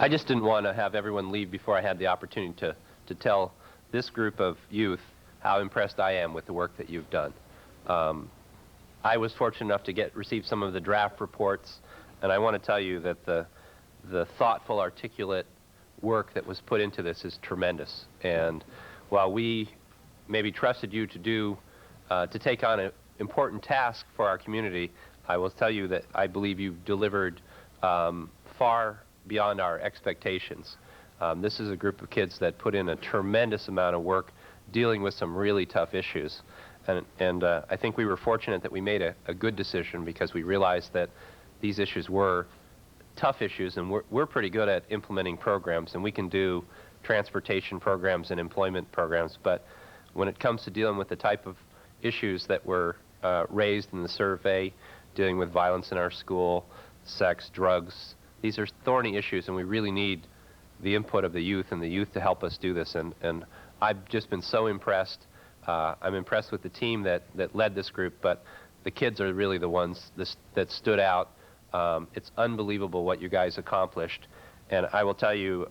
I just didn't want to have everyone leave before I had the opportunity to tell this group of youth how impressed I am with the work that you've done. I was fortunate enough to receive some of the draft reports, and I want to tell you that the thoughtful, articulate work that was put into this is tremendous. And while we maybe trusted you to take on an important task for our community, I will tell you that I believe you've delivered far beyond our expectations. This is a group of kids that put in a tremendous amount of work dealing with some really tough issues. And I think we were fortunate that we made a good decision, because we realized that these issues were tough issues, and we're pretty good at implementing programs, and we can do transportation programs and employment programs. But when it comes to dealing with the type of issues that were raised in the survey, dealing with violence in our school, sex, drugs, these are thorny issues, and we really need the input of the youth and the youth to help us do this. And I've just been so impressed. I'm impressed with the team that led this group, but the kids are really the ones that stood out. It's unbelievable what you guys accomplished. And I will tell you,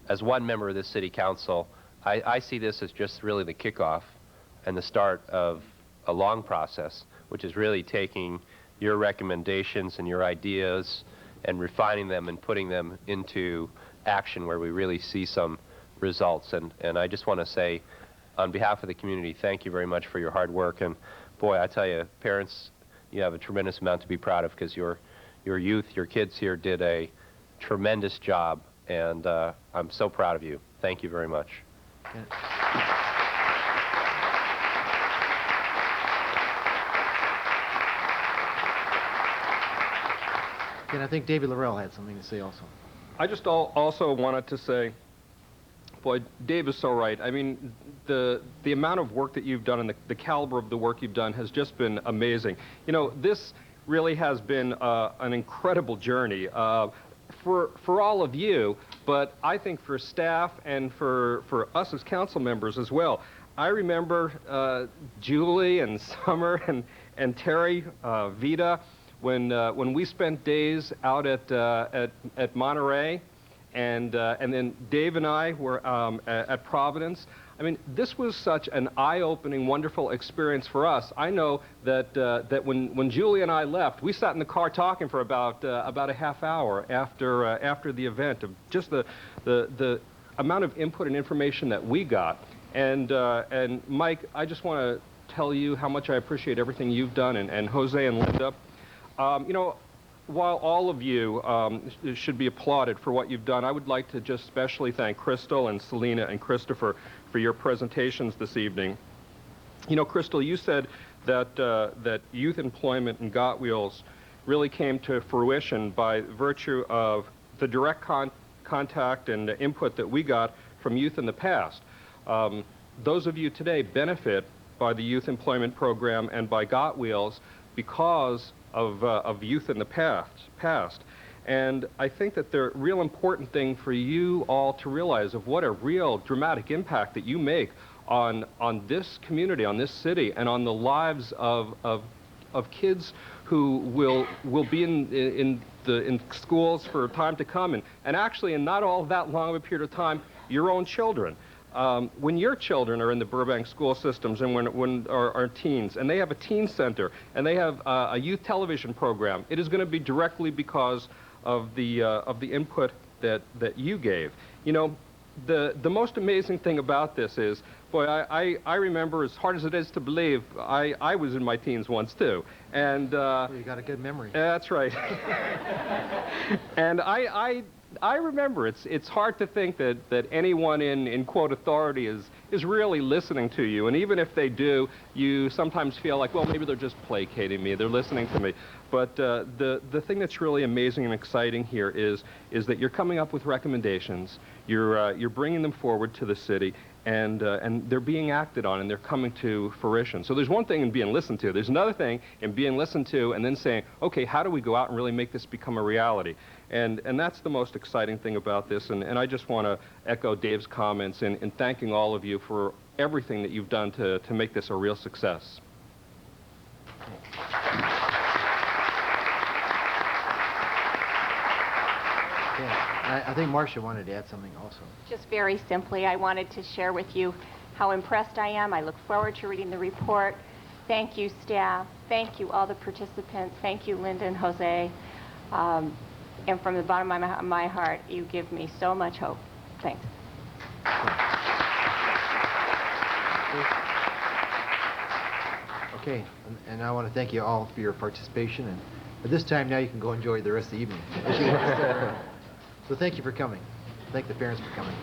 as one member of this city council, I see this as just really the kickoff and the start of a long process, which is really taking your recommendations and your ideas and refining them and putting them into action where we really see some results. And I just want to say, on behalf of the community, thank you very much for your hard work. And boy, I tell you, parents, you have a tremendous amount to be proud of, because your youth, your kids here did a tremendous job, and I'm so proud of you. Thank you very much. Okay. And I think David Laurell had something to say also. I just also wanted to say, boy, Dave is so right. I mean, the amount of work that you've done and the caliber of the work you've done has just been amazing. You know, this really has been an incredible journey for all of you, but I think for staff and for us as council members as well. I remember Julie and Summer and Terry, Vita, when we spent days out at Monterey, and then Dave and I were at Providence. I mean, this was such an eye-opening, wonderful experience for us. I know that when Julie and I left, we sat in the car talking for about a half hour after the event, of just the amount of input and information that we got. And Mike, I just want to tell you how much I appreciate everything you've done, and Jose and Linda. You know, while all of you should be applauded for what you've done, I would like to just specially thank Crystal and Selena and Christopher for your presentations this evening. You know, Crystal, you said that youth employment and Got Wheels really came to fruition by virtue of the direct contact and the input that we got from youth in the past. Those of you today benefit by the youth employment program and by Got Wheels because of youth in the past. And I think that the real important thing for you all to realize of what a real dramatic impact that you make on this community, on this city, and on the lives of kids who will be in schools for time to come, and actually in not all that long of a period of time, your own children. When your children are in the Burbank school systems, and when our teens, and they have a teen center, and they have a youth television program, it is going to be directly because of the input that you gave. You know, the most amazing thing about this is, boy, I remember, as hard as it is to believe, I was in my teens once too, and well, you got a good memory. That's right. And I remember it's hard to think that anyone in quote authority is really listening to you, and even if they do, you sometimes feel like, well, maybe they're just placating me, they're listening to me. But the thing that's really amazing and exciting here is that you're coming up with recommendations, you're bringing them forward to the city, and they're being acted on, and they're coming to fruition. So there's one thing in being listened to. There's another thing in being listened to and then saying, okay, how do we go out and really make this become a reality? And that's the most exciting thing about this. And I just want to echo Dave's comments in thanking all of you for everything that you've done to make this a real success. Okay. I think Marsha wanted to add something also. Just very simply, I wanted to share with you how impressed I am. I look forward to reading the report. Thank you, staff. Thank you, all the participants. Thank you, Linda and Jose. And from the bottom of my heart, you give me so much hope. Thanks. Okay, and I want to thank you all for your participation. And at this time, now you can go enjoy the rest of the evening. So thank you for coming. Thank the parents for coming.